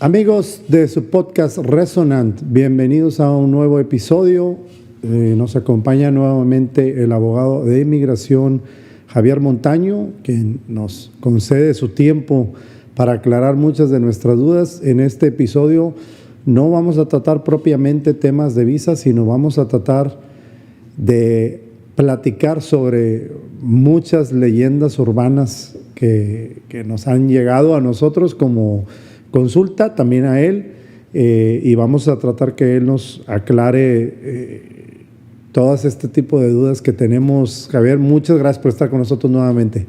Amigos de su podcast Resonant, bienvenidos a un nuevo episodio. Nos acompaña nuevamente el abogado de inmigración Javier Montaño, quien nos concede su tiempo para aclarar muchas de nuestras dudas. En este episodio no vamos a tratar propiamente temas de visa, sino vamos a tratar de platicar sobre muchas leyendas urbanas que nos han llegado a nosotros como consulta, también a él, y vamos a tratar que él nos aclare todas este tipo de dudas que tenemos. Javier, muchas gracias por estar con nosotros nuevamente.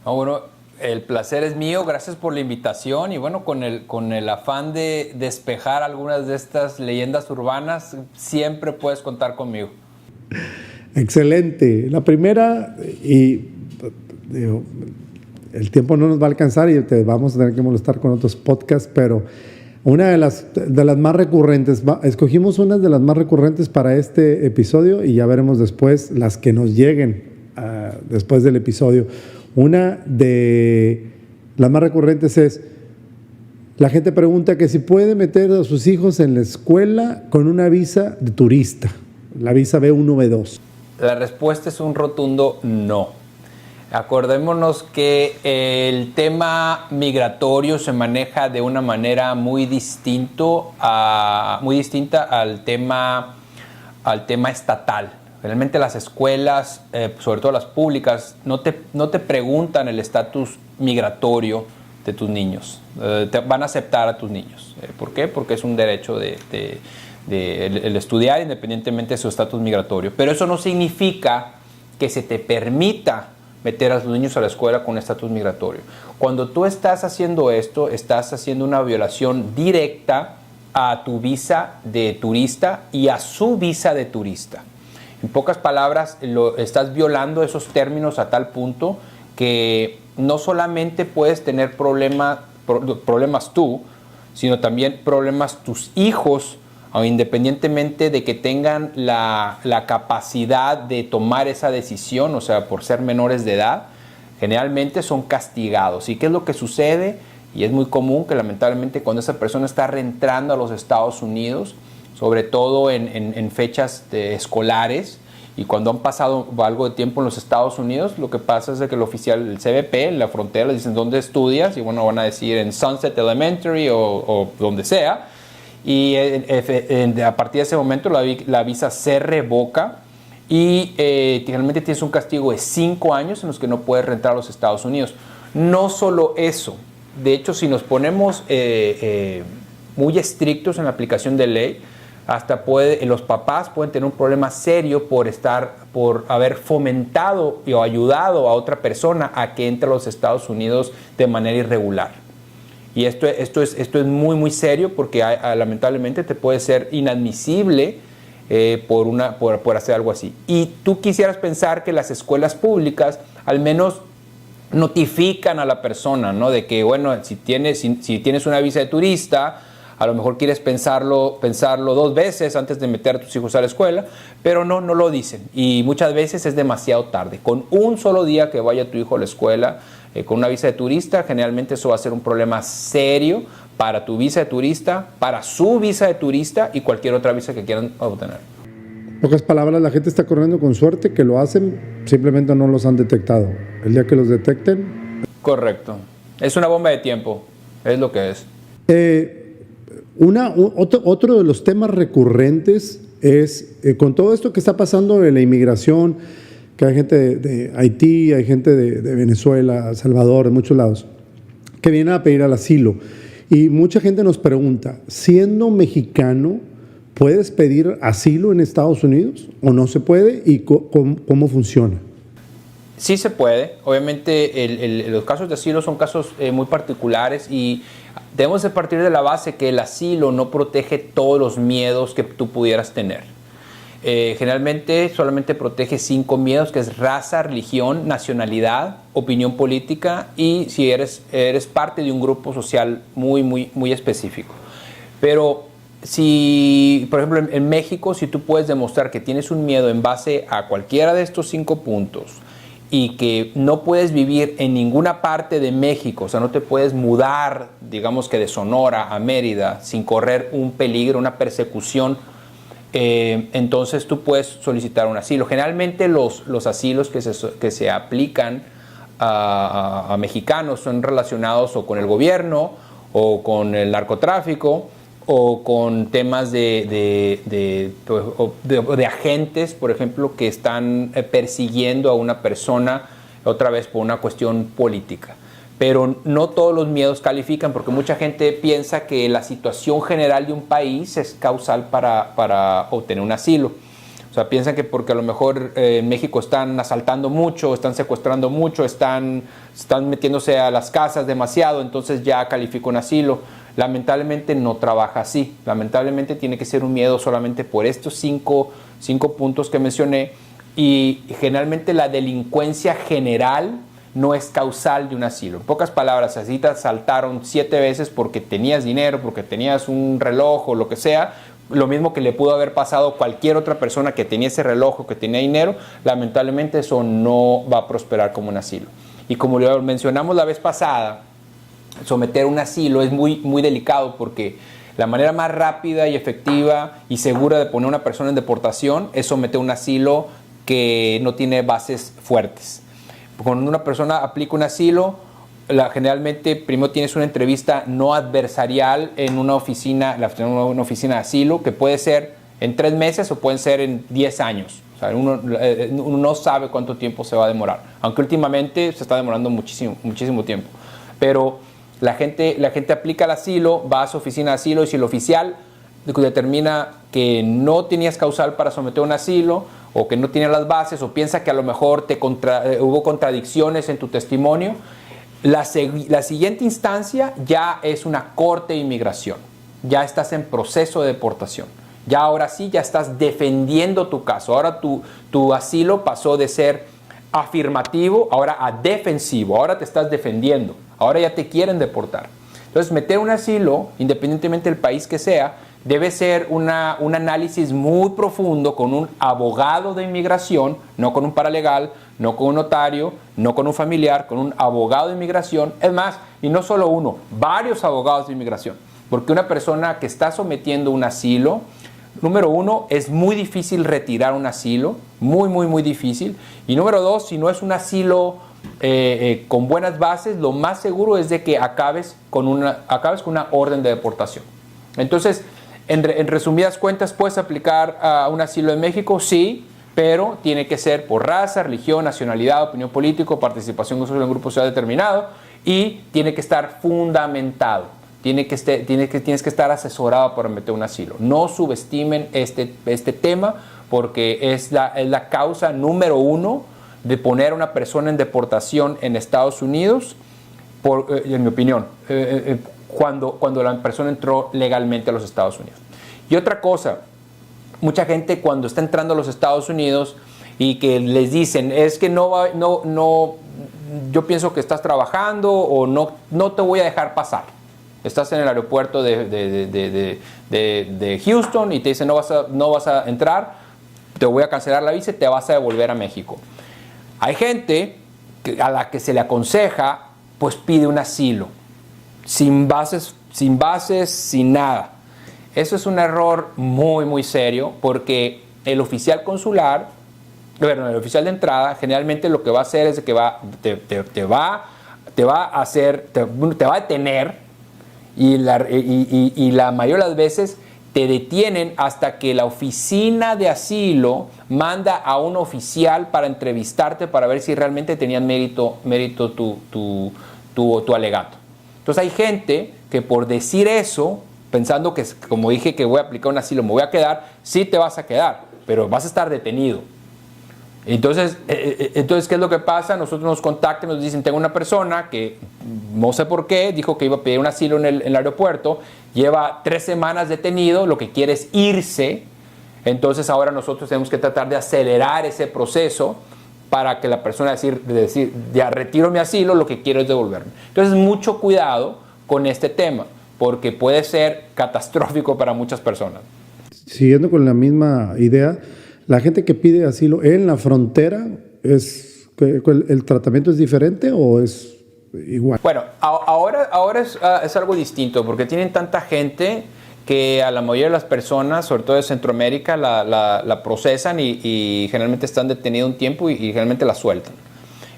Bueno, el placer es mío, gracias por la invitación y bueno, con el afán de despejar algunas de estas leyendas urbanas, siempre puedes contar conmigo. Excelente. La primera, y digo, el tiempo no nos va a alcanzar y te vamos a tener que molestar con otros podcasts, pero una de las más recurrentes, escogimos unas de las más recurrentes para este episodio y ya veremos después las que nos lleguen después del episodio. Una de las más recurrentes es, la gente pregunta que si puede meter a sus hijos en la escuela con una visa de turista, la visa B1, B2. La respuesta es un rotundo no. Acordémonos que el tema migratorio se maneja de una manera muy distinta al tema estatal. Realmente las escuelas, sobre todo las públicas, no te preguntan el estatus migratorio de tus niños. Te van a aceptar a tus niños. ¿Por qué? Porque es un derecho el estudiar independientemente de su estatus migratorio. Pero eso no significa que se te permita meter a los niños a la escuela con estatus migratorio. Cuando tú estás haciendo esto, estás haciendo una violación directa a tu visa de turista y a su visa de turista. En pocas palabras, estás violando esos términos a tal punto que no solamente puedes tener problemas tú, sino también problemas tus hijos, independientemente de que tengan la capacidad de tomar esa decisión, o sea, por ser menores de edad, generalmente son castigados. ¿Y qué es lo que sucede? Y es muy común que lamentablemente cuando esa persona está reentrando a los Estados Unidos, sobre todo en fechas escolares, y cuando han pasado algo de tiempo en los Estados Unidos, lo que pasa es que el oficial, el CBP, en la frontera, le dicen ¿dónde estudias? Y bueno, van a decir en Sunset Elementary o donde sea. Y a partir de ese momento la visa se revoca y generalmente tienes un castigo de 5 años en los que no puedes reentrar a los Estados Unidos. No solo eso, de hecho si nos ponemos muy estrictos en la aplicación de ley, hasta los papás pueden tener un problema serio por haber fomentado o ayudado a otra persona a que entre a los Estados Unidos de manera irregular. Y esto es muy, muy serio porque lamentablemente te puede ser inadmisible por hacer algo así. Y tú quisieras pensar que las escuelas públicas al menos notifican a la persona, ¿no? De que, bueno, si tienes una visa de turista, a lo mejor quieres pensarlo 2 veces antes de meter a tus hijos a la escuela, pero no lo dicen. Y muchas veces es demasiado tarde. Con un solo día que vaya tu hijo a la escuela, con una visa de turista, generalmente eso va a ser un problema serio para tu visa de turista, para su visa de turista y cualquier otra visa que quieran obtener. En pocas palabras, la gente está corriendo con suerte que lo hacen, simplemente no los han detectado. El día que los detecten... Correcto. Es una bomba de tiempo, es lo que es. Otro de los temas recurrentes es, con todo esto que está pasando en la inmigración, que hay gente de Haití, hay gente de Venezuela, Salvador, de muchos lados, que vienen a pedir el asilo. Y mucha gente nos pregunta, siendo mexicano, ¿puedes pedir asilo en Estados Unidos o no se puede? ¿Y cómo funciona? Sí se puede. Obviamente los casos de asilo son casos muy particulares y debemos de partir de la base que el asilo no protege todos los miedos que tú pudieras tener. Generalmente solamente protege 5 miedos, que es raza, religión, nacionalidad, opinión política y si eres parte de un grupo social muy, muy, muy específico. Pero si, por ejemplo, en México, si tú puedes demostrar que tienes un miedo en base a cualquiera de estos 5 puntos y que no puedes vivir en ninguna parte de México, o sea, no te puedes mudar, digamos que de Sonora a Mérida sin correr un peligro, una persecución, entonces tú puedes solicitar un asilo. Generalmente los asilos que se aplican a mexicanos son relacionados o con el gobierno o con el narcotráfico o con temas de agentes, por ejemplo, que están persiguiendo a una persona, otra vez por una cuestión política. Pero no todos los miedos califican, porque mucha gente piensa que la situación general de un país es causal para obtener un asilo. O sea, piensan que porque a lo mejor en México están asaltando mucho, están secuestrando mucho, están metiéndose a las casas demasiado, entonces ya califica un asilo. Lamentablemente no trabaja así. Lamentablemente tiene que ser un miedo solamente por estos cinco puntos que mencioné, y generalmente la delincuencia general no es causal de un asilo. En pocas palabras, si te asaltaron 7 veces porque tenías dinero, porque tenías un reloj o lo que sea, lo mismo que le pudo haber pasado a cualquier otra persona que tenía ese reloj o que tenía dinero, lamentablemente eso no va a prosperar como un asilo. Y como lo mencionamos la vez pasada, someter un asilo es muy, muy delicado, porque la manera más rápida y efectiva y segura de poner a una persona en deportación es someter un asilo que no tiene bases fuertes. Cuando una persona aplica un asilo, generalmente primero tienes una entrevista no adversarial en una oficina de asilo, que puede ser en 3 meses o pueden ser en 10 años. O sea, uno no sabe cuánto tiempo se va a demorar, aunque últimamente se está demorando muchísimo, muchísimo tiempo. Pero la gente aplica el asilo, va a su oficina de asilo, y si el oficial determina que no tenías causal para someter un asilo, o que no tiene las bases, o piensa que a lo mejor hubo contradicciones en tu testimonio, la siguiente instancia ya es una corte de inmigración. Ya estás en proceso de deportación. Ya ahora sí, ya estás defendiendo tu caso. Ahora tu asilo pasó de ser afirmativo ahora a defensivo. Ahora te estás defendiendo. Ahora ya te quieren deportar. Entonces, meter un asilo, independientemente del país que sea, debe ser un análisis muy profundo con un abogado de inmigración, no con un paralegal, no con un notario, no con un familiar, con un abogado de inmigración. Es más, y no solo uno, varios abogados de inmigración. Porque una persona que está sometiendo un asilo, número 1, es muy difícil retirar un asilo, muy, muy, muy difícil. Y número 2, si no es un asilo con buenas bases, lo más seguro es de que acabes con una orden de deportación. Entonces, en resumidas cuentas, ¿puedes aplicar a un asilo en México? Sí, pero tiene que ser por raza, religión, nacionalidad, opinión política, participación en un grupo social determinado, y tiene que estar fundamentado. Tienes que estar asesorado para meter un asilo. No subestimen este tema, porque es la causa número 1 de poner a una persona en deportación en Estados Unidos, en mi opinión, cuando la persona entró legalmente a los Estados Unidos. Y otra cosa, mucha gente cuando está entrando a los Estados Unidos y que les dicen, es que yo pienso que estás trabajando, o no te voy a dejar pasar. Estás en el aeropuerto de Houston y te dicen, no vas a entrar, te voy a cancelar la visa y te vas a devolver a México. Hay gente a la que se le aconseja, pues pide un asilo, sin bases, sin nada. Eso es un error muy, muy serio, porque el oficial consular, el oficial de entrada, generalmente lo que va a hacer es que te va a detener, y la mayoría de las veces te detienen hasta que la oficina de asilo manda a un oficial para entrevistarte, para ver si realmente tenían mérito tu alegato. Entonces hay gente que por decir eso, pensando que, como dije, que voy a aplicar un asilo, me voy a quedar, sí te vas a quedar, pero vas a estar detenido. Entonces, ¿qué es lo que pasa? Nosotros nos contactan, nos dicen, tengo una persona que no sé por qué, dijo que iba a pedir un asilo en el aeropuerto, lleva 3 semanas detenido, lo que quiere es irse. Entonces ahora nosotros tenemos que tratar de acelerar ese proceso para que la persona decir, ya retiro mi asilo, lo que quiero es devolverme. Entonces, mucho cuidado con este tema, porque puede ser catastrófico para muchas personas. Siguiendo con la misma idea, la gente que pide asilo en la frontera es ¿El tratamiento es diferente o es igual? Bueno, ahora es algo distinto porque tienen tanta gente que a la mayoría de las personas, sobre todo de Centroamérica, la procesan y generalmente están detenidos un tiempo y generalmente la sueltan.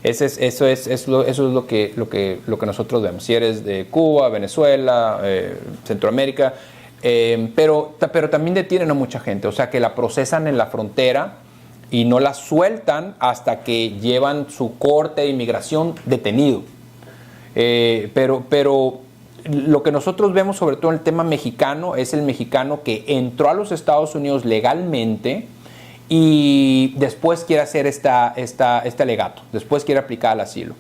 Eso es lo que nosotros vemos. Si eres de Cuba, Venezuela, Centroamérica, pero también detienen a mucha gente, o sea que la procesan en la frontera y no la sueltan hasta que llevan su corte de inmigración detenido. Pero lo que nosotros vemos sobre todo en el tema mexicano es el mexicano que entró a los Estados Unidos legalmente y después quiere hacer este alegato, después quiere aplicar al asilo.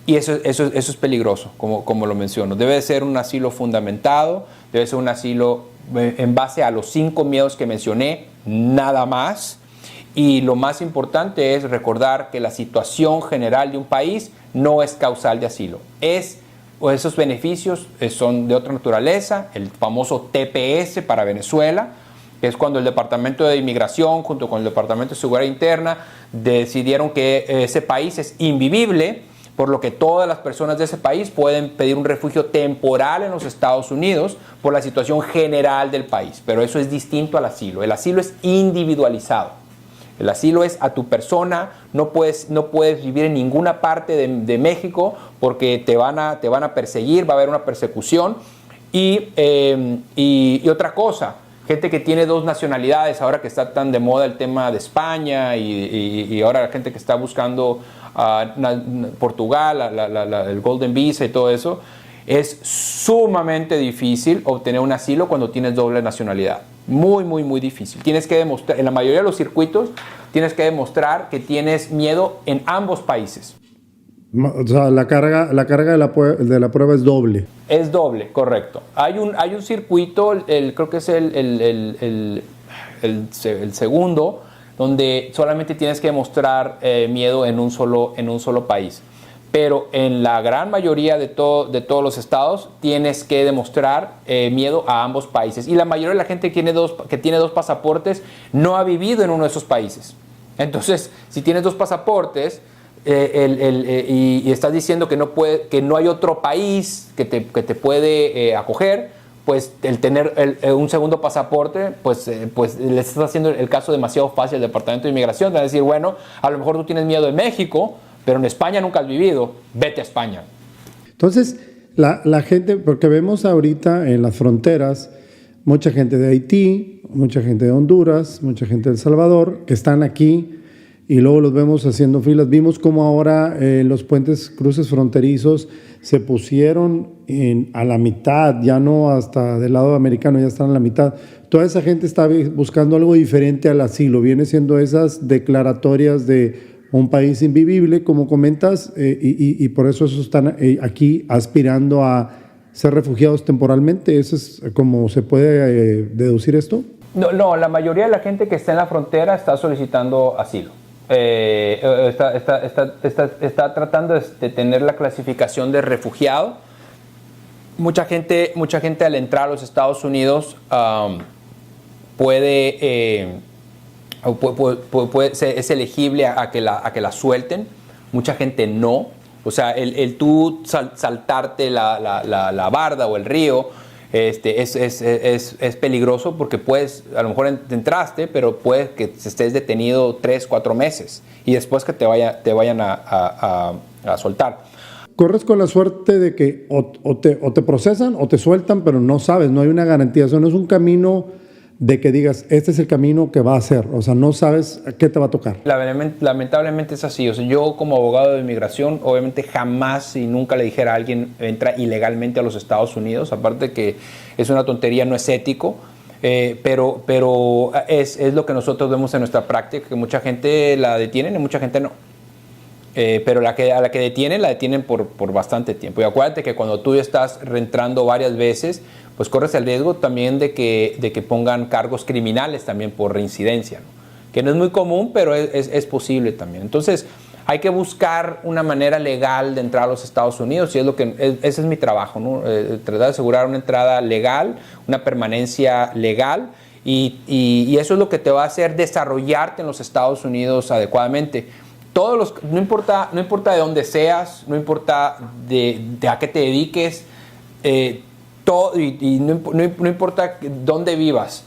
Y eso es peligroso, como lo menciono. Debe ser un asilo fundamentado, debe ser un asilo en base a los 5 miedos que mencioné, nada más. Y lo más importante es recordar que la situación general de un país no es causal de asilo. Esos beneficios son de otra naturaleza, el famoso TPS para Venezuela, que es cuando el Departamento de Inmigración junto con el Departamento de Seguridad Interna decidieron que ese país es invivible, por lo que todas las personas de ese país pueden pedir un refugio temporal en los Estados Unidos por la situación general del país. Pero eso es distinto al asilo. El asilo es individualizado. El asilo es a tu persona, no puedes vivir en ninguna parte de México porque te van a perseguir, va a haber una persecución. Y otra cosa, gente que tiene 2 nacionalidades, ahora que está tan de moda el tema de España y ahora la gente que está buscando Portugal, el Golden Visa y todo eso, es sumamente difícil obtener un asilo cuando tienes doble nacionalidad. Muy, muy, muy difícil. Tienes que demostrar, en la mayoría de los circuitos, tienes que demostrar que tienes miedo en ambos países. O sea, la carga de la prueba es doble. Es doble, correcto. Hay un circuito, creo que es el segundo, donde solamente tienes que demostrar miedo en un solo país. Pero en la gran mayoría de todos los estados tienes que demostrar miedo a ambos países. Y la mayoría de la gente que tiene 2 pasaportes no ha vivido en uno de esos países. Entonces, si tienes 2 pasaportes y estás diciendo que no hay otro país que te puede acoger, pues el tener un segundo pasaporte, pues le estás haciendo el caso demasiado fácil al Departamento de Inmigración. Te van a decir, bueno, a lo mejor tú tienes miedo de México, pero en España nunca has vivido, vete a España. Entonces, la gente, porque vemos ahorita en las fronteras, mucha gente de Haití, mucha gente de Honduras, mucha gente de El Salvador, que están aquí y luego los vemos haciendo filas. Vimos cómo ahora los cruces fronterizos se pusieron a la mitad, ya no hasta del lado americano, ya están a la mitad. Toda esa gente está buscando algo diferente al asilo, viene siendo esas declaratorias de un país invivible, como comentas, y por eso están aquí aspirando a ser refugiados temporalmente. ¿Eso es como se puede deducir esto? No, la mayoría de la gente que está en la frontera está solicitando asilo. Está tratando de tener la clasificación de refugiado. Mucha gente al entrar a los Estados Unidos es elegible a que la suelten. Mucha gente no. O sea, el tú saltarte la barda o el río es peligroso porque a lo mejor entraste, pero puede que estés detenido 3-4 meses y después que te vayan a soltar. Corres con la suerte de que o te procesan o te sueltan, pero no sabes, no hay una garantía. Eso no es un camino de que digas, este es el camino que va a hacer. O sea, no sabes qué te va a tocar. Lamentablemente es así. O sea, yo como abogado de inmigración, obviamente jamás y nunca le dijera a alguien entra ilegalmente a los Estados Unidos. Aparte que es una tontería, no es ético. Pero es lo que nosotros vemos en nuestra práctica, que mucha gente la detienen y mucha gente no. Pero a la que detienen por bastante tiempo. Y acuérdate que cuando tú estás reentrando varias veces, pues corres el riesgo también de que pongan cargos criminales también por reincidencia, ¿no? Que no es muy común, pero es posible también. Entonces, hay que buscar una manera legal de entrar a los Estados Unidos y ese es mi trabajo, ¿no? Tratar de asegurar una entrada legal, una permanencia legal y eso es lo que te va a hacer desarrollarte en los Estados Unidos adecuadamente. no importa de dónde seas, no importa de a qué te dediques, no importa dónde vivas.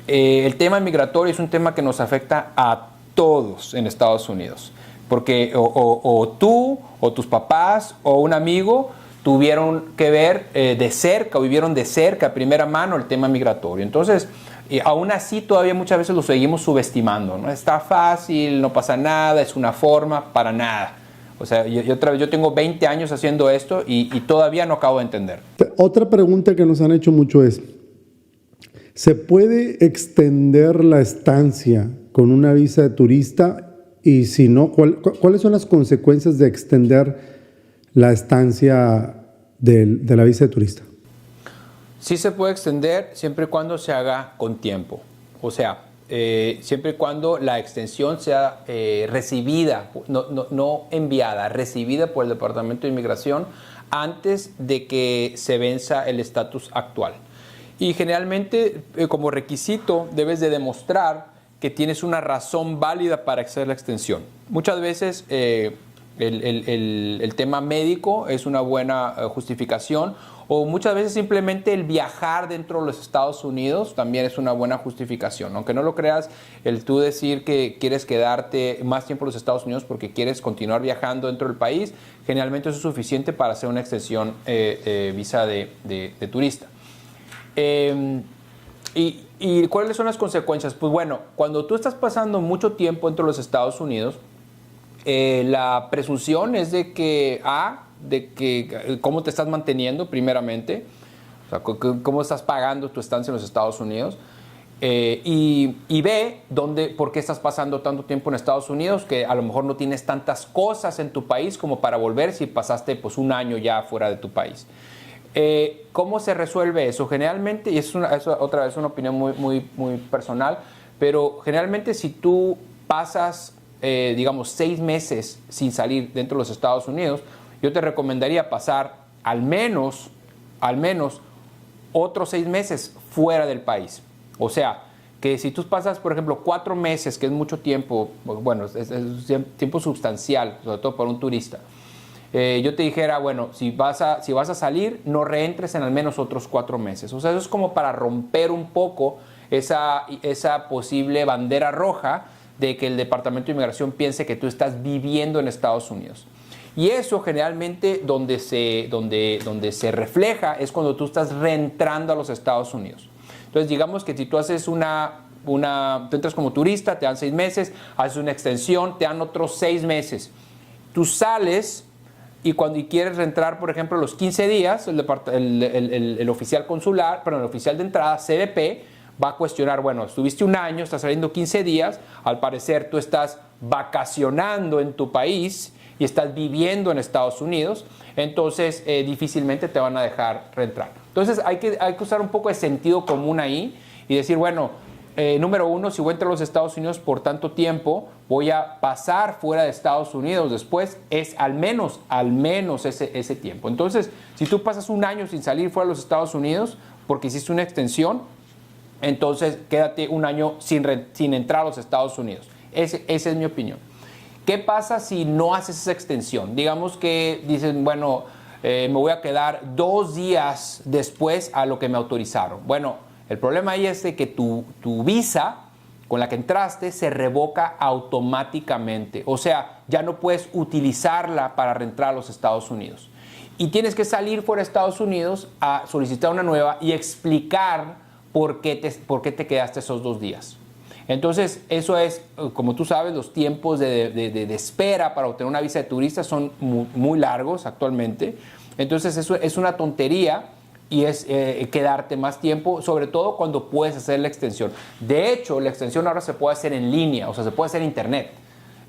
El tema migratorio es un tema que nos afecta a todos en Estados Unidos, porque o tú, o tus papás, o un amigo tuvieron que ver de cerca o vivieron de cerca, a primera mano, el tema migratorio. Entonces, aún así todavía muchas veces lo seguimos subestimando, ¿no? Está fácil, no pasa nada, es una forma, para nada. O sea, yo tengo 20 años haciendo esto y todavía no acabo de entender. Otra pregunta que nos han hecho mucho es, ¿se puede extender la estancia con una visa de turista? Y si no, ¿cuáles son las consecuencias de extender la estancia de la visa de turista? Sí se puede extender siempre y cuando se haga con tiempo. O sea, siempre y cuando la extensión sea recibida, no enviada, recibida por el Departamento de Inmigración antes de que se venza el estatus actual. Y generalmente, como requisito, debes de demostrar que tienes una razón válida para hacer la extensión. Muchas veces el tema médico es una buena justificación, o muchas veces simplemente el viajar dentro de los Estados Unidos también es una buena justificación. Aunque no lo creas, el tú decir que quieres quedarte más tiempo en los Estados Unidos porque quieres continuar viajando dentro del país, generalmente eso es suficiente para hacer una extensión visa de turista. ¿Y cuáles son las consecuencias? Pues bueno, cuando tú estás pasando mucho tiempo dentro de los Estados Unidos, la presunción es de que cómo te estás manteniendo primeramente, o sea, cómo estás pagando tu estancia en los Estados Unidos, y B, por qué estás pasando tanto tiempo en Estados Unidos, que a lo mejor no tienes tantas cosas en tu país como para volver si pasaste pues un año ya fuera de tu país. ¿Cómo se resuelve eso? Generalmente, y es otra vez una opinión muy personal, pero generalmente si tú pasas, digamos, 6 meses sin salir dentro de los Estados Unidos, yo te recomendaría pasar al menos otros 6 meses fuera del país. O sea, que si tú pasas, por ejemplo, 4 meses, que es mucho tiempo, bueno, es tiempo sustancial, sobre todo para un turista, yo te dijera, bueno, si vas a salir, no reentres en al menos otros 4 meses. O sea, eso es como para romper un poco esa posible bandera roja de que el Departamento de Inmigración piense que tú estás viviendo en Estados Unidos. Y eso generalmente donde se refleja es cuando tú estás reentrando a los Estados Unidos. Entonces, digamos que si tú haces tú entras como turista, te dan 6 meses, haces una extensión, te dan otros 6 meses. Tú sales y cuando quieres reentrar, por ejemplo, los 15 días, el oficial consular, perdón, el oficial de entrada, CBP, va a cuestionar, bueno, estuviste un año, estás saliendo 15 días, al parecer tú estás vacacionando en tu país y estás viviendo en Estados Unidos, entonces difícilmente te van a dejar reentrar. Entonces hay que usar un poco de sentido común ahí y decir, bueno, número uno, si voy a entrar a los Estados Unidos por tanto tiempo, voy a pasar fuera de Estados Unidos después, es al menos ese tiempo. Entonces, si tú pasas un año sin salir fuera de los Estados Unidos porque hiciste una extensión, entonces quédate un año sin entrar a los Estados Unidos. Esa es mi opinión. ¿Qué pasa si no haces esa extensión? Digamos que dicen, bueno, me voy a quedar 2 días después a lo que me autorizaron. Bueno, el problema ahí es de que tu visa con la que entraste se revoca automáticamente. O sea, ya no puedes utilizarla para reentrar a los Estados Unidos. Y tienes que salir fuera de Estados Unidos a solicitar una nueva y explicar por qué te quedaste esos 2 días. Entonces, eso es, como tú sabes, los tiempos de espera para obtener una visa de turista son muy largos actualmente. Entonces, eso es una tontería y es quedarte más tiempo, sobre todo cuando puedes hacer la extensión. De hecho, la extensión ahora se puede hacer en línea, o sea, se puede hacer en internet.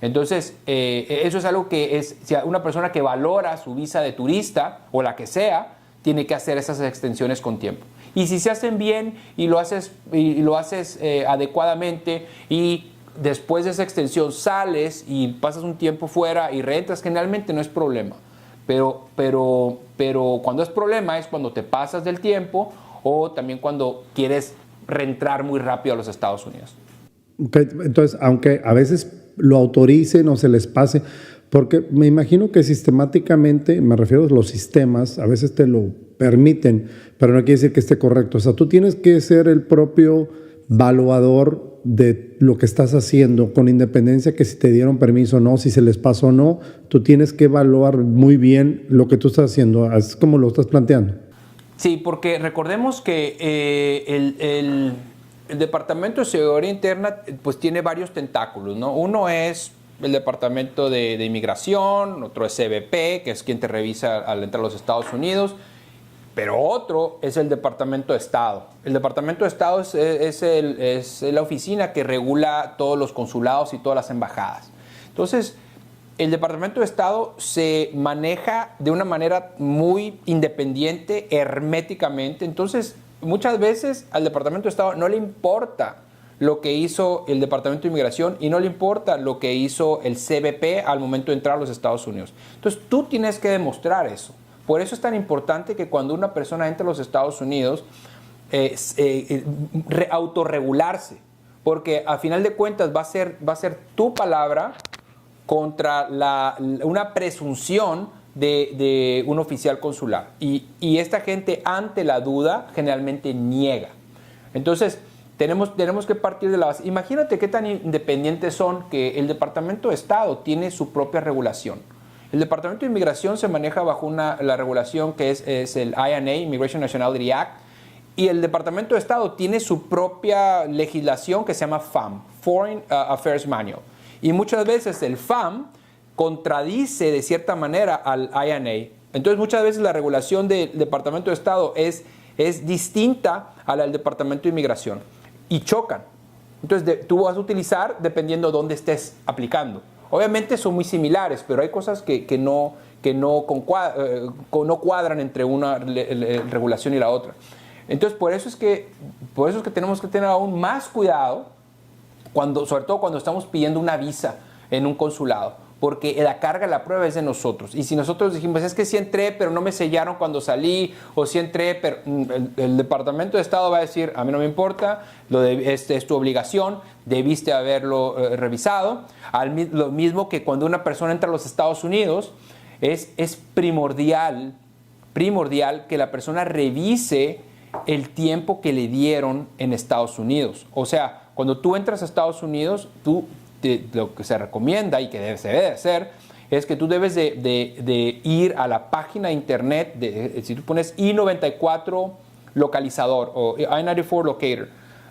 Entonces, eso es algo que si una persona que valora su visa de turista o la que sea, tiene que hacer esas extensiones con tiempo. Y si se hacen bien y lo haces adecuadamente y después de esa extensión sales y pasas un tiempo fuera y reentras, generalmente no es problema. Pero cuando es problema es cuando te pasas del tiempo o también cuando quieres reentrar muy rápido a los Estados Unidos. Okay, entonces, aunque a veces lo autoricen o se les pase. Porque me imagino que sistemáticamente, me refiero a los sistemas, a veces te lo permiten, pero no quiere decir que esté correcto. O sea, tú tienes que ser el propio evaluador de lo que estás haciendo, con independencia que si te dieron permiso o no, si se les pasó o no, tú tienes que evaluar muy bien lo que tú estás haciendo, es como lo estás planteando. Sí, porque recordemos que el Departamento de Seguridad Interna pues tiene varios tentáculos, ¿no? Uno es el Departamento de Inmigración, otro es CBP, que es quien te revisa al entrar a los Estados Unidos, pero otro es el Departamento de Estado. El Departamento de Estado es la oficina que regula todos los consulados y todas las embajadas. Entonces, el Departamento de Estado se maneja de una manera muy independiente, herméticamente. Entonces, muchas veces al Departamento de Estado no le importa lo que hizo el Departamento de Inmigración y no le importa lo que hizo el CBP al momento de entrar a los Estados Unidos. Entonces, tú tienes que demostrar eso. Por eso es tan importante que cuando una persona entra a los Estados Unidos, autorregularse, porque a final de cuentas va a ser tu palabra contra una presunción de un oficial consular. Y esta gente, ante la duda, generalmente niega. Entonces, tenemos que partir de la base. Imagínate qué tan independientes son que el Departamento de Estado tiene su propia regulación. El Departamento de Inmigración se maneja bajo la regulación que es el INA, Immigration Nationality Act, y el Departamento de Estado tiene su propia legislación que se llama FAM, Foreign Affairs Manual. Y muchas veces el FAM contradice de cierta manera al INA. Entonces muchas veces la regulación del Departamento de Estado es distinta a la del Departamento de Inmigración y chocan. Entonces tú vas a utilizar dependiendo de dónde estés aplicando. Obviamente son muy similares, pero hay cosas que no cuadran entre una regulación y la otra. Entonces por eso es que tenemos que tener aún más cuidado, sobre todo cuando estamos pidiendo una visa en un consulado, porque la carga de la prueba es de nosotros. Y si nosotros dijimos, es que sí entré, pero no me sellaron cuando salí, o sí entré, pero el Departamento de Estado va a decir, a mí no me importa, es tu obligación, debiste haberlo revisado. Lo mismo que cuando una persona entra a los Estados Unidos, es primordial que la persona revise el tiempo que le dieron en Estados Unidos. O sea, cuando tú entras a Estados Unidos, lo que se recomienda y que se debe hacer es que tú debes de ir a la página de internet, si tú pones I-94 localizador o I-94 locator,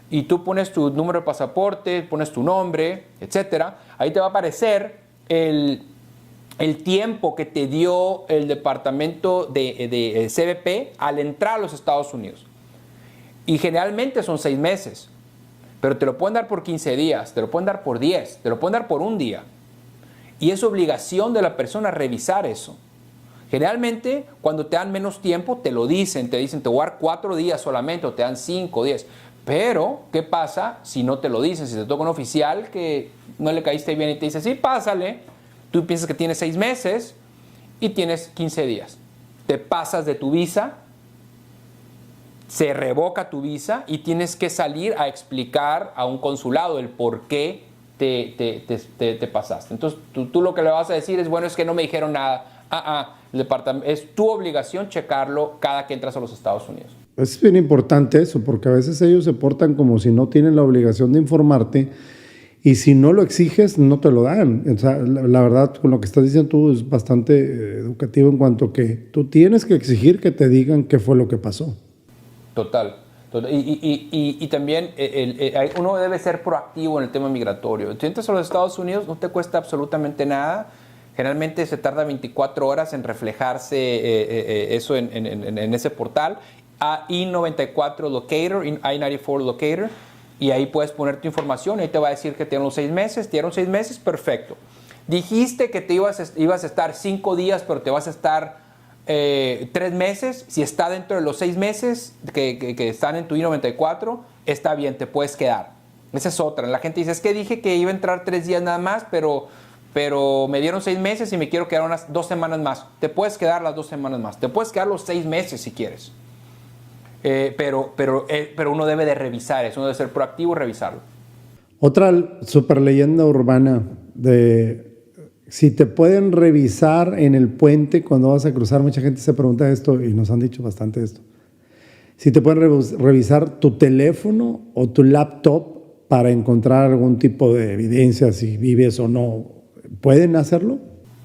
y tú pones tu número de pasaporte, pones tu nombre, etcétera, ahí te va a aparecer el tiempo que te dio el departamento de CBP al entrar a los Estados Unidos. Y generalmente son 6 meses. Pero te lo pueden dar por 15 días, te lo pueden dar por 10, te lo pueden dar por un día. Y es obligación de la persona revisar eso. Generalmente, cuando te dan menos tiempo, te dicen, te voy a dar 4 días solamente, o te dan 5 días. Pero, ¿qué pasa si no te lo dicen? Si te toca un oficial que no le caíste bien y te dice, sí, pásale. Tú piensas que tienes 6 meses y tienes 15 días. Te pasas de tu visa, se revoca tu visa y tienes que salir a explicar a un consulado el por qué te pasaste. Entonces tú lo que le vas a decir es, bueno, es que no me dijeron nada. Es tu obligación checarlo cada que entras a los Estados Unidos. Es bien importante eso, porque a veces ellos se portan como si no tienen la obligación de informarte y si no lo exiges, no te lo dan. O sea, la verdad, con lo que estás diciendo tú es bastante educativo en cuanto que tú tienes que exigir que te digan qué fue lo que pasó. Total. Y también uno debe ser proactivo en el tema migratorio. Si entras a los Estados Unidos, no te cuesta absolutamente nada. Generalmente se tarda 24 horas en reflejarse eso en ese portal. I-94 Locator, I-94 Locator, y ahí puedes poner tu información. Ahí te va a decir que te dieron 6 meses. ¿Te dieron 6 meses? Perfecto. Dijiste que te ibas a estar 5 días, pero te vas a estar 3 meses. Si está dentro de los 6 meses que están en tu I-94, está bien, te puedes quedar. Esa es otra. La gente dice, es que dije que iba a entrar 3 días nada más, pero me dieron 6 meses y me quiero quedar unas 2 semanas más. Te puedes quedar las 2 semanas más. Te puedes quedar los 6 meses si quieres. Pero uno debe de revisar eso, uno debe ser proactivo y revisarlo. Otra super leyenda urbana de si te pueden revisar en el puente cuando vas a cruzar. Mucha gente se pregunta esto y nos han dicho bastante esto. Si te pueden revisar tu teléfono o tu laptop para encontrar algún tipo de evidencia, si vives o no. ¿Pueden hacerlo?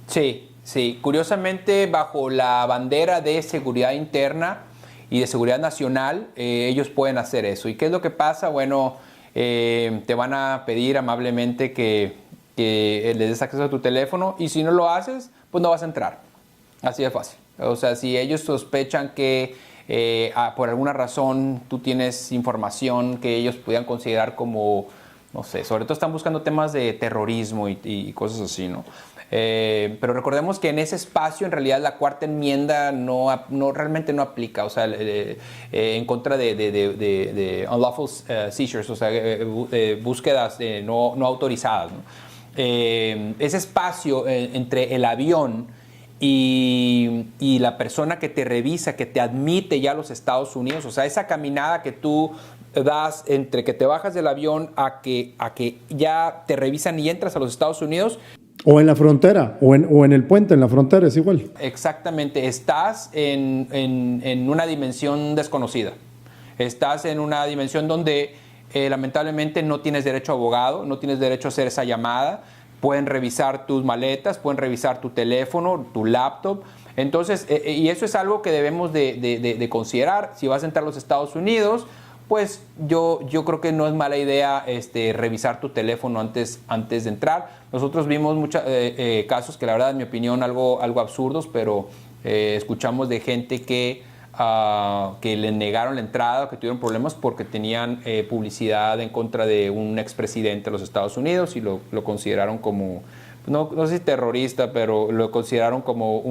Sí, sí. Curiosamente, bajo la bandera de seguridad interna y de seguridad nacional, ellos pueden hacer eso. ¿Y qué es lo que pasa? Bueno, te van a pedir amablemente que les des acceso a tu teléfono, y si no lo haces, pues no vas a entrar. Así de fácil. O sea, si ellos sospechan que por alguna razón tú tienes información que ellos pudieran considerar como, no sé, sobre todo están buscando temas de terrorismo y cosas así, ¿no? Pero recordemos que en ese espacio en realidad la cuarta enmienda realmente no aplica, o sea, en contra de unlawful seizures, o sea, búsquedas no autorizadas, ¿no? Ese espacio entre el avión y la persona que te revisa, que te admite ya a los Estados Unidos, o sea, esa caminada que tú das entre que te bajas del avión a que ya te revisan y entras a los Estados Unidos. O en la frontera, o en el puente, en la frontera, es igual. Exactamente, estás en una dimensión desconocida. Estás en una dimensión donde lamentablemente no tienes derecho a abogado, no tienes derecho a hacer esa llamada. Pueden revisar tus maletas, pueden revisar tu teléfono, tu laptop. Entonces, y eso es algo que debemos de considerar. Si vas a entrar a los Estados Unidos, pues yo creo que no es mala idea revisar tu teléfono antes de entrar. Nosotros vimos muchos casos que la verdad, en mi opinión, algo absurdos, pero escuchamos de gente que le negaron la entrada, que tuvieron problemas porque tenían publicidad en contra de un expresidente de los Estados Unidos y lo consideraron como, no sé si terrorista, pero lo consideraron como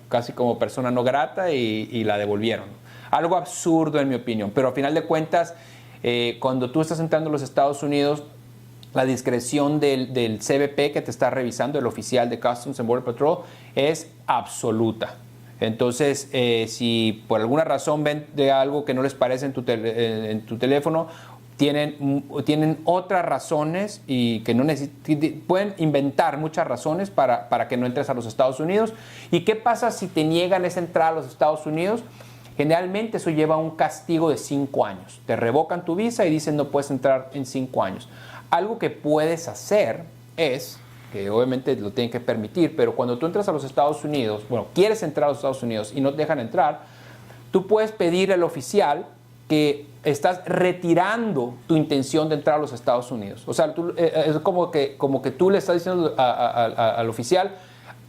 casi como persona no grata y la devolvieron. Algo absurdo en mi opinión, pero a final de cuentas, cuando tú estás entrando a los Estados Unidos, la discreción del CBP que te está revisando, el oficial de Customs and Border Patrol, es absoluta. Entonces, si por alguna razón ven de algo que no les parece en tu teléfono, tienen otras razones y que no pueden inventar muchas razones para que no entres a los Estados Unidos. ¿Y qué pasa si te niegan esa entrada a los Estados Unidos? Generalmente eso lleva a un castigo de 5 años. Te revocan tu visa y dicen no puedes entrar en 5 años. Algo que puedes hacer es, que obviamente lo tienen que permitir, pero cuando tú entras a los Estados Unidos, quieres entrar a los Estados Unidos y no te dejan entrar, tú puedes pedir al oficial que estás retirando tu intención de entrar a los Estados Unidos. O sea, es como que tú le estás diciendo al oficial,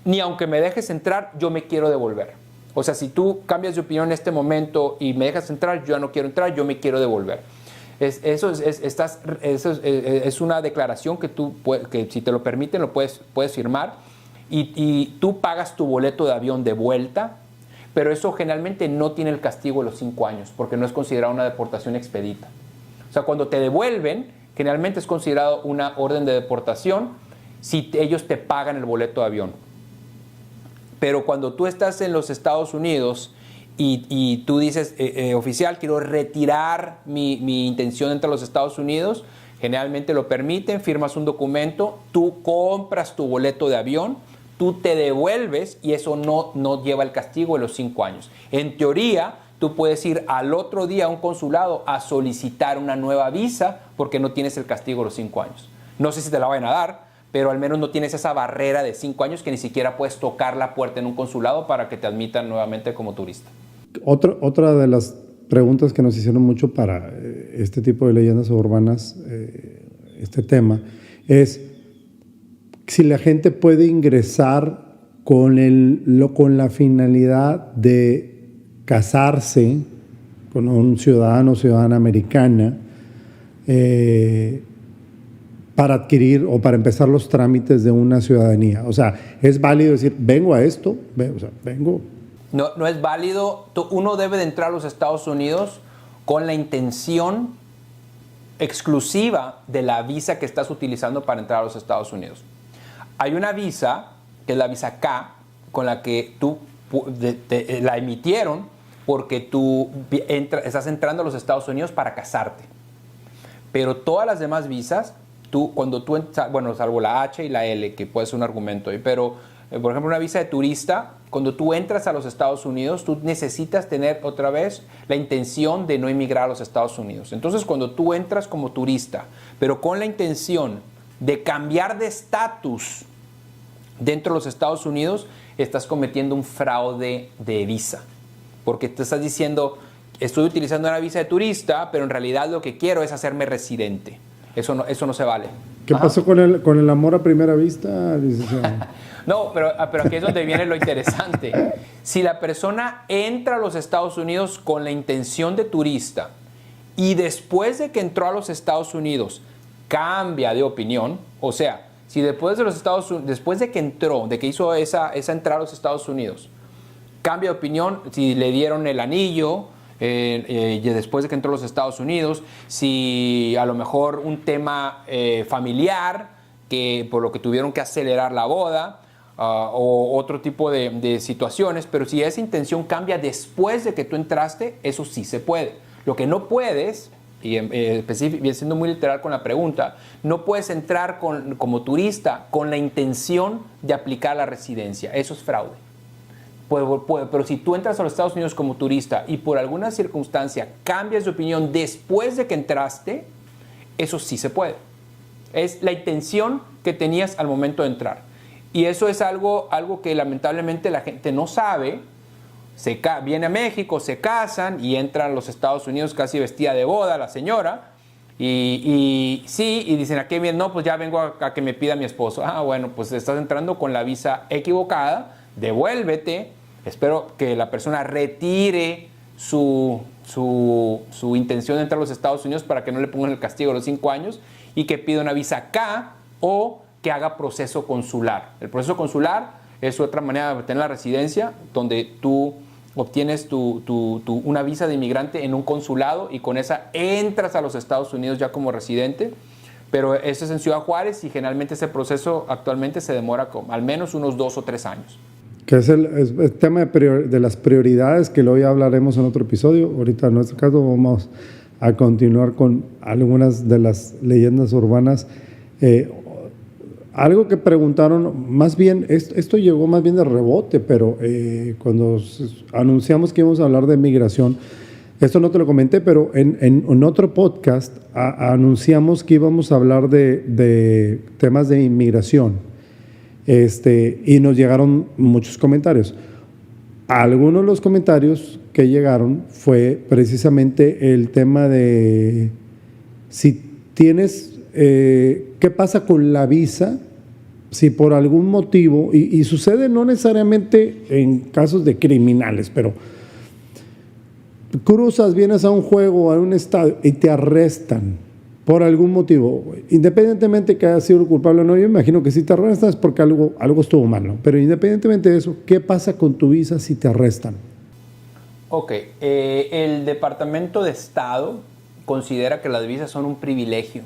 ni aunque me dejes entrar, yo me quiero devolver. O sea, si tú cambias de opinión en este momento y me dejas entrar, yo ya no quiero entrar, yo me quiero devolver. Eso es una declaración que que si te lo permiten, lo puedes firmar y tú pagas tu boleto de avión de vuelta, pero eso generalmente no tiene el castigo de los 5 años porque no es considerado una deportación expedita. O sea, cuando te devuelven, generalmente es considerado una orden de deportación si ellos te pagan el boleto de avión. Pero cuando tú estás en los Estados Unidos y tú dices, oficial, quiero retirar mi intención de entrar a los Estados Unidos, generalmente lo permiten, firmas un documento, tú compras tu boleto de avión, tú te devuelves y eso no lleva el castigo de los 5 años. En teoría, tú puedes ir al otro día a un consulado a solicitar una nueva visa porque no tienes el castigo de los 5 años. No sé si te la vayan a dar, pero al menos no tienes esa barrera de 5 años que ni siquiera puedes tocar la puerta en un consulado para que te admitan nuevamente como turista. Otra de las preguntas que nos hicieron mucho para este tipo de leyendas urbanas, este tema, es si la gente puede ingresar con la finalidad de casarse con un ciudadano o ciudadana americana, para adquirir o para empezar los trámites de una ciudadanía. O sea, ¿es válido decir, vengo a esto? Vengo. No es válido. Uno debe de entrar a los Estados Unidos con la intención exclusiva de la visa que estás utilizando para entrar a los Estados Unidos. Hay una visa, que es la visa K, con la que tú la emitieron porque tú estás entrando a los Estados Unidos para casarte. Pero todas las demás visas cuando tú, bueno, salvo la H y la L, que puede ser un argumento ahí, pero, por ejemplo, una visa de turista, cuando tú entras a los Estados Unidos, tú necesitas tener otra vez la intención de no emigrar a los Estados Unidos. Entonces, cuando tú entras como turista, pero con la intención de cambiar de estatus dentro de los Estados Unidos, estás cometiendo un fraude de visa. Porque te estás diciendo, estoy utilizando una visa de turista, pero en realidad lo que quiero es hacerme residente. Eso no se vale. ¿Qué pasó con el amor a primera vista, licenciado? No, pero aquí es donde viene lo interesante. Si la persona entra a los Estados Unidos con la intención de turista y después de que entró a los Estados Unidos cambia de opinión, o sea, si después de que entró, de que hizo esa entrada a los Estados Unidos, cambia de opinión, si le dieron el anillo después de que entró a los Estados Unidos, si a lo mejor un tema familiar, que por lo que tuvieron que acelerar la boda, o otro tipo de situaciones, pero si esa intención cambia después de que tú entraste, eso sí se puede. Lo que no puedes, y siendo muy literal con la pregunta, no puedes entrar como turista con la intención de aplicar la residencia. Eso es fraude. Pero si tú entras a los Estados Unidos como turista y por alguna circunstancia cambias de opinión después de que entraste, eso sí se puede. Es la intención que tenías al momento de entrar. Y eso es algo que lamentablemente la gente no sabe. Viene a México, se casan y entran a los Estados Unidos casi vestida de boda la señora. Y dicen, ¿a qué viene? No, pues ya vengo a que me pida mi esposo. Ah, bueno, pues estás entrando con la visa equivocada, devuélvete. Espero que la persona retire su intención de entrar a los Estados Unidos para que no le pongan el castigo de los 5 años y que pida una visa acá o que haga proceso consular. El proceso consular es otra manera de obtener la residencia, donde tú obtienes una visa de inmigrante en un consulado y con esa entras a los Estados Unidos ya como residente. Pero eso es en Ciudad Juárez y generalmente ese proceso actualmente se demora al menos unos 2 o 3 años. Que es el tema de las prioridades, que luego ya hablaremos en otro episodio. Ahorita en nuestro caso vamos a continuar con algunas de las leyendas urbanas. Algo que preguntaron, más bien, esto llegó más bien de rebote, pero cuando anunciamos que íbamos a hablar de migración, esto no te lo comenté, pero en otro podcast anunciamos que íbamos a hablar de temas de inmigración. Y nos llegaron muchos comentarios. Algunos de los comentarios que llegaron fue precisamente el tema de si tienes, ¿qué pasa con la visa? Si por algún motivo, y sucede no necesariamente en casos de criminales, pero cruzas, vienes a un juego, a un estadio y te arrestan por algún motivo, independientemente que haya sido culpable o no. Yo imagino que si te arrestan es porque algo estuvo mal, ¿no? Pero independientemente de eso, ¿qué pasa con tu visa si te arrestan? Ok, el Departamento de Estado considera que las visas son un privilegio,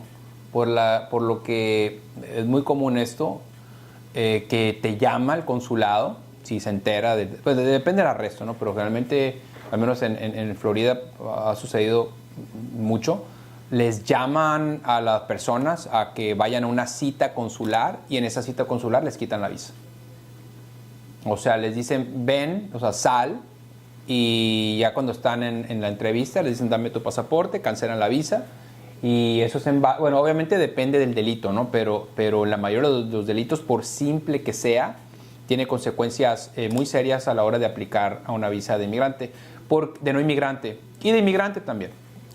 por lo que es muy común esto, que te llama el consulado, si se entera, pues depende del arresto, ¿no? Pero generalmente, al menos en Florida ha sucedido mucho. Les llaman a las personas a que vayan a una cita consular y en esa cita consular les quitan la visa. O sea, les dicen, ven, o sea, sal, y ya cuando están en la entrevista les dicen, dame tu pasaporte, cancelan la visa. Y eso es bueno, obviamente depende del delito, ¿no? Pero la mayoría de los delitos, por simple que sea, tiene consecuencias muy serias a la hora de aplicar a una visa de inmigrante, de no inmigrante y de inmigrante también.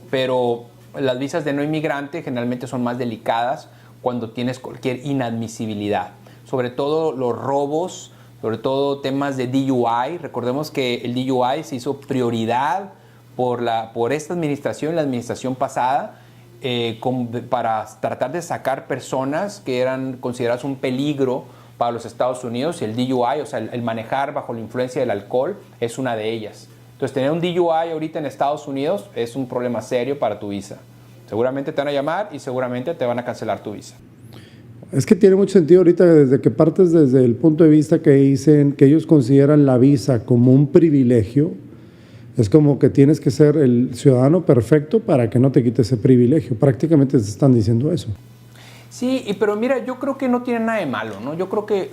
Pero las visas de no inmigrante generalmente son más delicadas cuando tienes cualquier inadmisibilidad, sobre todo los robos, sobre todo temas de DUI. Recordemos que el DUI se hizo prioridad por esta administración, la administración pasada, para tratar de sacar personas que eran consideradas un peligro para los Estados Unidos. Y el DUI, o sea, el manejar bajo la influencia del alcohol, es una de ellas. Entonces, tener un DUI ahorita en Estados Unidos es un problema serio para tu visa. Seguramente te van a llamar y seguramente te van a cancelar tu visa. Es que tiene mucho sentido ahorita desde que partes desde el punto de vista que dicen que ellos consideran la visa como un privilegio. Es como que tienes que ser el ciudadano perfecto para que no te quite ese privilegio. Prácticamente te están diciendo eso. Sí, pero mira, yo creo que no tiene nada de malo, ¿no? Yo creo que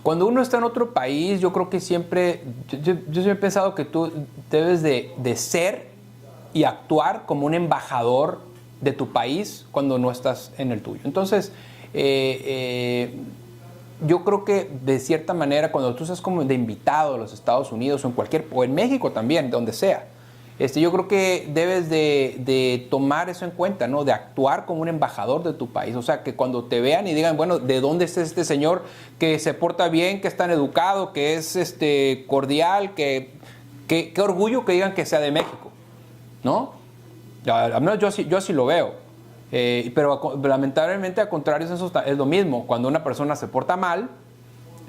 cuando uno está en otro país, yo creo que siempre, yo siempre he pensado que tú debes de ser y actuar como un embajador de tu país cuando no estás en el tuyo. Entonces, yo creo que de cierta manera, cuando tú estás como de invitado a los Estados Unidos o en México también, donde sea, yo creo que debes de tomar eso en cuenta, ¿no? De actuar como un embajador de tu país. O sea, que cuando te vean y digan, bueno, ¿de dónde es este señor que se porta bien, que es tan educado, que es cordial, qué orgullo que digan que sea de México, ¿no? Al menos yo así lo veo. Pero lamentablemente, al contrario, eso es lo mismo. Cuando una persona se porta mal,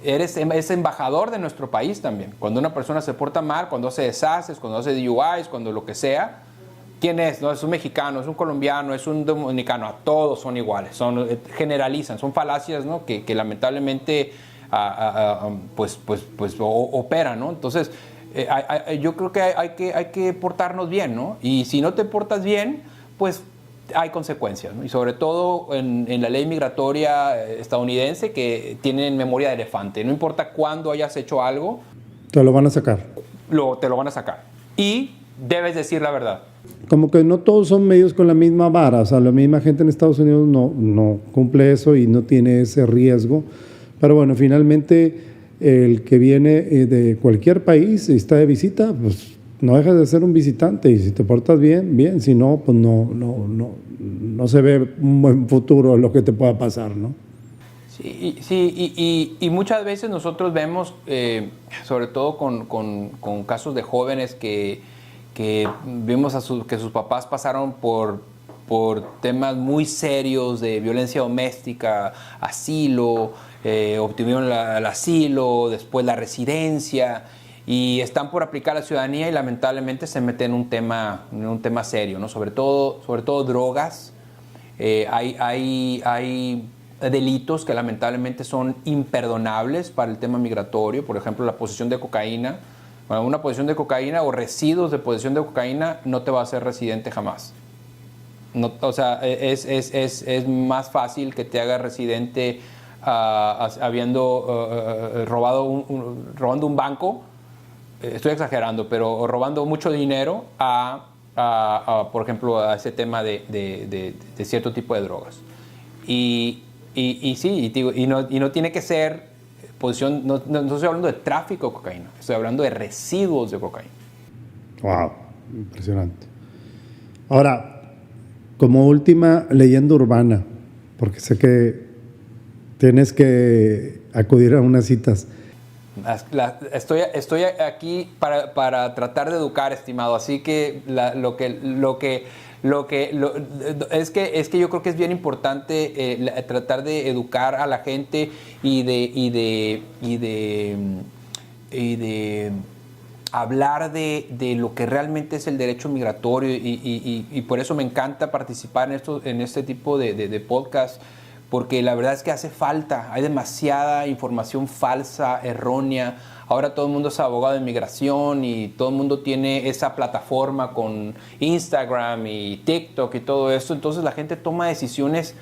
es embajador de nuestro país también. Cuando una persona se porta mal, cuando hace desastres, cuando hace DUIs, cuando lo que sea, ¿quién es? No es un mexicano, es un colombiano, es un dominicano, a todos son iguales, generalizan, son falacias, ¿no? que lamentablemente pues operan, ¿no? Entonces, yo creo que hay que portarnos bien, ¿no? Y si no te portas bien, pues hay consecuencias, ¿no? Y sobre todo en la ley migratoria estadounidense, que tienen memoria de elefante. No importa cuándo hayas hecho algo, te lo van a sacar. Te lo van a sacar. Y debes decir la verdad. Como que no todos son medios con la misma vara. O sea, la misma gente en Estados Unidos no cumple eso y no tiene ese riesgo. Pero bueno, finalmente el que viene de cualquier país y está de visita, pues no dejas de ser un visitante, y si te portas bien, bien, si no, pues no se ve un buen futuro lo que te pueda pasar, ¿no? Sí, y muchas veces nosotros vemos, sobre todo con casos de jóvenes que vemos que sus papás pasaron por temas muy serios de violencia doméstica, asilo, obtuvieron el asilo, después la residencia, y están por aplicar la ciudadanía y lamentablemente se meten en un tema serio, ¿no? Sobre todo drogas. Hay delitos que lamentablemente son imperdonables para el tema migratorio. Por ejemplo, la posesión de cocaína. Bueno, una posesión de cocaína o residuos de posesión de cocaína no te va a hacer residente jamás. No, o sea, es más fácil que te haga residente habiendo robando un banco. Estoy exagerando, pero robando mucho dinero por ejemplo, a ese tema de cierto tipo de drogas. Y no tiene que ser posesión, no estoy hablando de tráfico de cocaína, estoy hablando de residuos de cocaína. Wow, impresionante. Ahora, como última leyenda urbana, porque sé que tienes que acudir a unas citas. Estoy aquí para tratar de educar, estimado, así que es que yo creo que es bien importante tratar de educar a la gente y de hablar de lo que realmente es el derecho migratorio, y por eso me encanta participar en este tipo de podcast, porque la verdad es que hace falta, hay demasiada información falsa, errónea. Ahora todo el mundo es abogado de inmigración y todo el mundo tiene esa plataforma con Instagram y TikTok y todo eso. Entonces la gente toma decisiones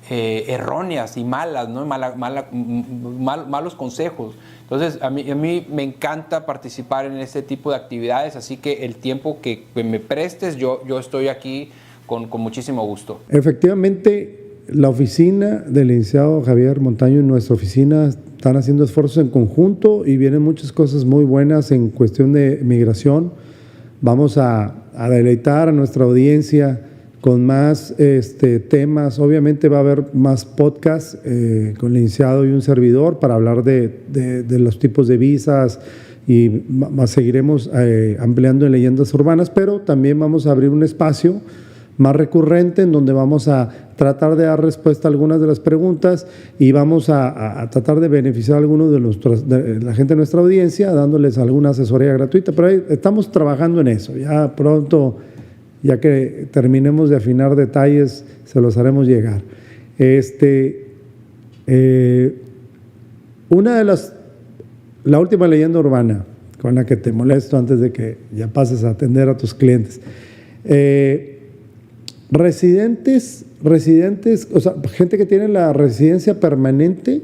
erróneas y malas, ¿no? Malos consejos. Entonces a mí me encanta participar en este tipo de actividades, así que el tiempo que me prestes, yo estoy aquí con muchísimo gusto. Efectivamente, la oficina del licenciado Javier Montaño y nuestra oficina están haciendo esfuerzos en conjunto y vienen muchas cosas muy buenas en cuestión de migración. Vamos a deleitar a nuestra audiencia con más temas. Obviamente va a haber más podcasts con el licenciado y un servidor para hablar de los tipos de visas, y seguiremos ampliando en leyendas urbanas, pero también vamos a abrir un espacio más recurrente en donde vamos a tratar de dar respuesta a algunas de las preguntas y vamos a tratar de beneficiar a algunos de la gente de nuestra audiencia dándoles alguna asesoría gratuita, pero ahí estamos trabajando en eso. Ya pronto, ya que terminemos de afinar detalles, se los haremos llegar. La última leyenda urbana con la que te molesto antes de que ya pases a atender a tus clientes. residentes, o sea, gente que tiene la residencia permanente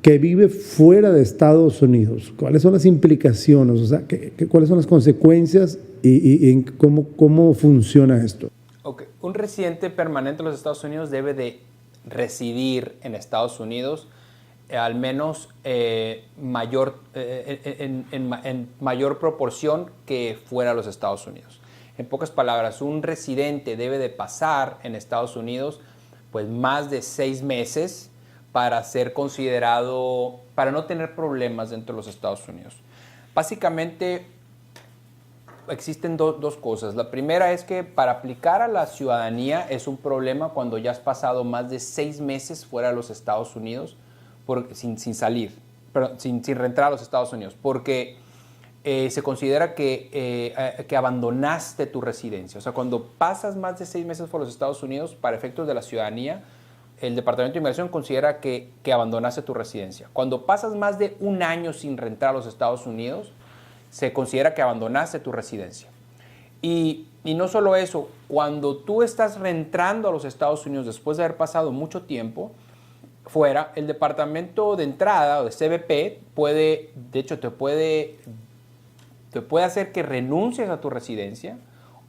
que vive fuera de Estados Unidos. ¿Cuáles son las implicaciones? O sea, ¿cuáles son las consecuencias y cómo funciona esto? Okay. Un residente permanente de los Estados Unidos debe de residir en Estados Unidos al menos en mayor proporción que fuera de los Estados Unidos. En pocas palabras, un residente debe de pasar en Estados Unidos pues más de 6 meses para ser considerado, para no tener problemas dentro de los Estados Unidos. Básicamente existen dos cosas. La primera es que para aplicar a la ciudadanía es un problema cuando ya has pasado más de 6 meses fuera de los Estados Unidos sin reentrar a los Estados Unidos, porque se considera que abandonaste tu residencia. O sea, cuando pasas más de 6 meses por los Estados Unidos, para efectos de la ciudadanía, el Departamento de Inmigración considera que abandonaste tu residencia. Cuando pasas más de 1 año sin reentrar a los Estados Unidos, se considera que abandonaste tu residencia. Y no solo eso, cuando tú estás reentrando a los Estados Unidos después de haber pasado mucho tiempo fuera, el Departamento de Entrada o de CBP te puede hacer que renuncies a tu residencia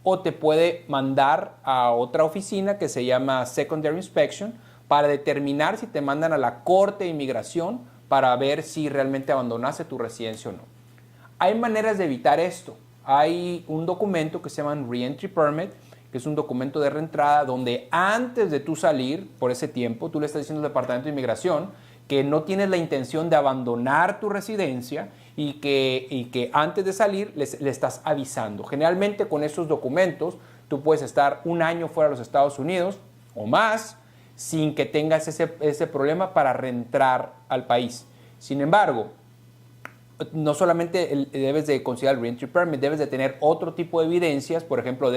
o te puede mandar a otra oficina que se llama Secondary Inspection para determinar si te mandan a la Corte de Inmigración para ver si realmente abandonaste tu residencia o no. Hay maneras de evitar esto. Hay un documento que se llama Reentry Permit, que es un documento de reentrada donde antes de tú salir por ese tiempo, tú le estás diciendo al Departamento de Inmigración que no tienes la intención de abandonar tu residencia y que antes de salir le estás avisando. Generalmente con esos documentos tú puedes estar 1 año fuera de los Estados Unidos o más sin que tengas ese problema para reentrar al país. Sin embargo, no solamente debes de considerar el Reentry Permit, debes de tener otro tipo de evidencias. Por ejemplo,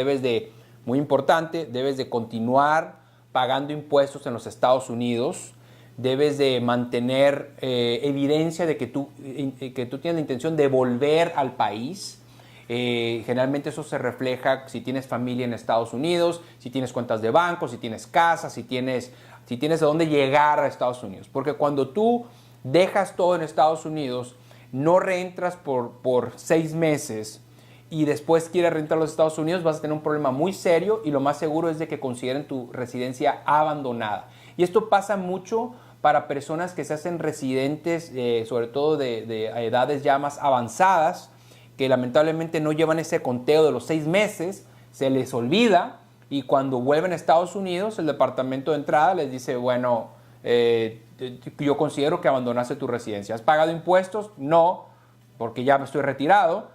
muy importante, debes de continuar pagando impuestos en los Estados Unidos, debes de mantener evidencia de que tú tienes la intención de volver al país. Generalmente eso se refleja si tienes familia en Estados Unidos, si tienes cuentas de banco, si tienes casa, si tienes de dónde llegar a Estados Unidos. Porque cuando tú dejas todo en Estados Unidos, no reentras por 6 meses y después quieres reentrar a los Estados Unidos, vas a tener un problema muy serio y lo más seguro es de que consideren tu residencia abandonada. Y esto pasa mucho para personas que se hacen residentes, sobre todo de edades ya más avanzadas, que lamentablemente no llevan ese conteo de los 6 meses, se les olvida y cuando vuelven a Estados Unidos, el Departamento de Entrada les dice, bueno, yo considero que abandonaste tu residencia. ¿Has pagado impuestos? No, porque ya me estoy retirado.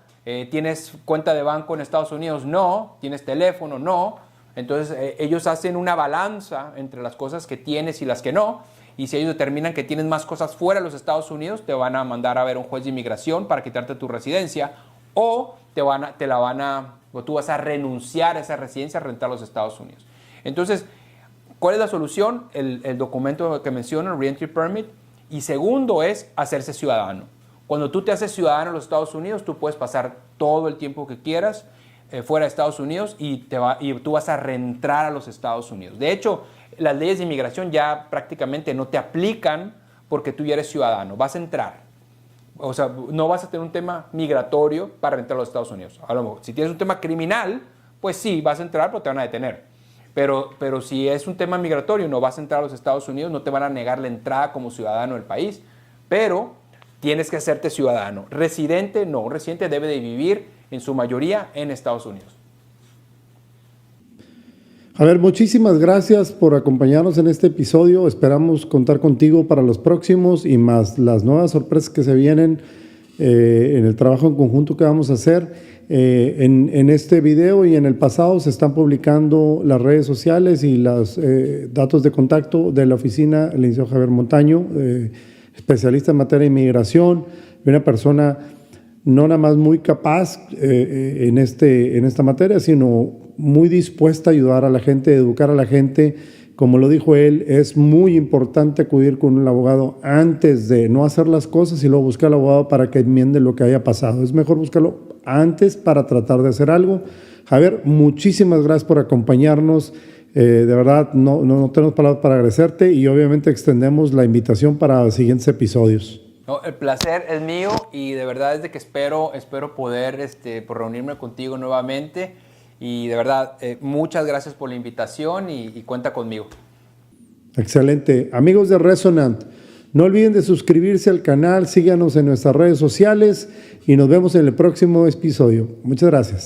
¿Tienes cuenta de banco en Estados Unidos? No. ¿Tienes teléfono? No. Entonces ellos hacen una balanza entre las cosas que tienes y las que no. Y si ellos determinan que tienes más cosas fuera de los Estados Unidos, te van a mandar a ver un juez de inmigración para quitarte tu residencia o tú vas a renunciar a esa residencia a rentar a los Estados Unidos. Entonces, ¿cuál es la solución? El documento que menciona, el Reentry Permit. Y segundo es hacerse ciudadano. Cuando tú te haces ciudadano en los Estados Unidos, tú puedes pasar todo el tiempo que quieras fuera de Estados Unidos y tú vas a reentrar a los Estados Unidos. De hecho, las leyes de inmigración ya prácticamente no te aplican porque tú ya eres ciudadano. Vas a entrar. O sea, no vas a tener un tema migratorio para entrar a los Estados Unidos. A lo mejor, si tienes un tema criminal, pues sí, vas a entrar, pero te van a detener. Pero si es un tema migratorio, no vas a entrar a los Estados Unidos, no te van a negar la entrada como ciudadano del país, pero tienes que hacerte ciudadano. Residente, no. Un residente debe de vivir en su mayoría en Estados Unidos. A ver, muchísimas gracias por acompañarnos en este episodio. Esperamos contar contigo para los próximos y más las nuevas sorpresas que se vienen en el trabajo en conjunto que vamos a hacer. En este video y en el pasado se están publicando las redes sociales y los datos de contacto de la oficina, el licenciado Javier Montaño, especialista en materia de inmigración, una persona no nada más muy capaz en esta materia, sino muy dispuesta a ayudar a la gente, a educar a la gente. Como lo dijo él, es muy importante acudir con un abogado antes de no hacer las cosas y luego buscar al abogado para que enmiende lo que haya pasado. Es mejor buscarlo antes para tratar de hacer algo. Javier, muchísimas gracias por acompañarnos. De verdad, no tenemos palabras para agradecerte y obviamente extendemos la invitación para siguientes episodios. No, el placer es mío y de verdad es de que espero poder por reunirme contigo nuevamente y de verdad muchas gracias por la invitación y cuenta conmigo. Excelente. Amigos de Resonant, no olviden de suscribirse al canal, síganos en nuestras redes sociales y nos vemos en el próximo episodio. Muchas gracias.